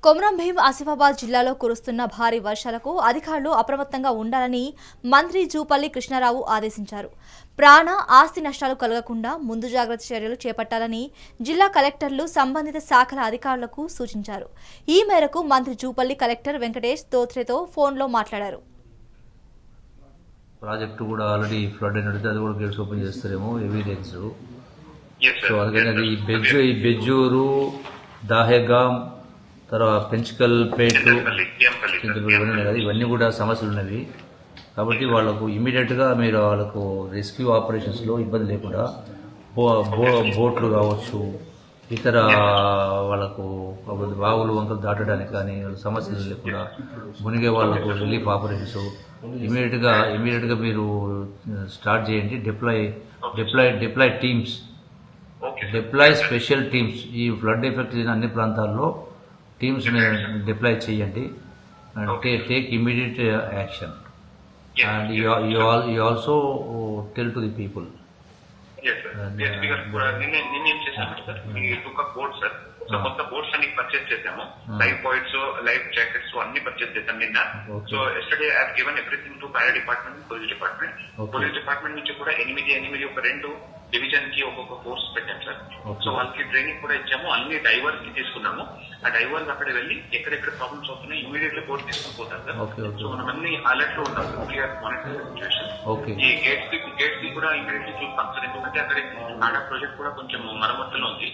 కొమరం భీం ఆసిఫాబాద్ జిల్లాలో కురుస్తున్న భారీ వర్షాలకు అధికారులు అప్రమత్తంగా ఉండాలని మంత్రి జూపల్లి కృష్ణారావు ఆదేశించారు. ప్రాణ ఆస్తి నష్టాలు కలగకుండా ముందు జాగ్రత్త చర్యలు చేపట్టాలని జిల్లా కలెక్టర్లు సంబంధిత శాఖల అధికారులకు సూచించారు. ఈ మేరకు మంత్రి జూపల్లి కలెక్టర్ వెంకటేష్ దోత్రేతో ఫోన్లో మాట్లాడారు. ప్రాజెక్టు కూడా ఆల్రెడీ ఫ్లడ్ అయినట్టు అది కూడా గేట్స్ ఓపెన్ చేస్తారేమో ఎవిడెన్స్. సో అందుకని అది ఈ బెజ్జూరు, దాహెగాం, తర్వాత పెంచికల్ పేటు, ఇవన్నీ కూడా సమస్యలు ఉన్నవి. కాబట్టి వాళ్ళకు ఇమీడియట్గా మీరు వాళ్ళకు రెస్క్యూ ఆపరేషన్స్లో ఇబ్బంది లేకుండా బోట్లు కావచ్చు, ఇతర వాళ్ళకు బావులు వంకలు దాటడానికి కానీ సమస్యలు లేకుండా మునిగే వాళ్ళకు రిలీఫ్ ఆపరేషన్స్ ఇమీడియట్గా మీరు స్టార్ట్ చేయండి. Deploy teams, deploy special teams ఈ ఫ్లడ్ ఎఫెక్ట్ అయిన అన్ని ప్రాంతాల్లో టీమ్స్ డిప్లాయ్ చేయండి. Take immediate action and you also tell to the people. Yes sir. Yes, నిన్న ఏం చేశాము sir, we took a boat sir. So కొత్త బోట్స్ అన్ని పర్చేస్ చేసాము. లైఫ్ బాయ్స్, లైఫ్ జాకెట్స్ అన్ని పర్చేస్ చేసాం నిన్న. So yesterday I have given everything to fire department, police department. Police department నుంచి కూడా 8 ఒక 2 డివిజన్ కి ఒక్కొక్క ఫోర్స్ పెట్టాం సార్. సో వాళ్ళకి ట్రైనింగ్ కూడా ఇచ్చాము. అన్ని డైవర్స్ కి తీసుకున్నాము. ఆ డైవర్స్ అక్కడ వెళ్ళి ఎక్కడెక్కడ ప్రాబ్లమ్స్ అవుతున్నాయి ఇమీడియట్లీ బోట్ తీసుకుని పోతారు సార్. సో మనం అన్ని అలర్ట్ లో ఉన్నాం సార్. Clear monitoring situation. ఈ గేట్స్ కి కూడా ఇమీడియట్లీ చూస్తాం సార్. ఎందుకంటే అక్కడ ఆడ ప్రాజెక్ట్ కూడా కొంచెం మరమ్మతులో ఉంది.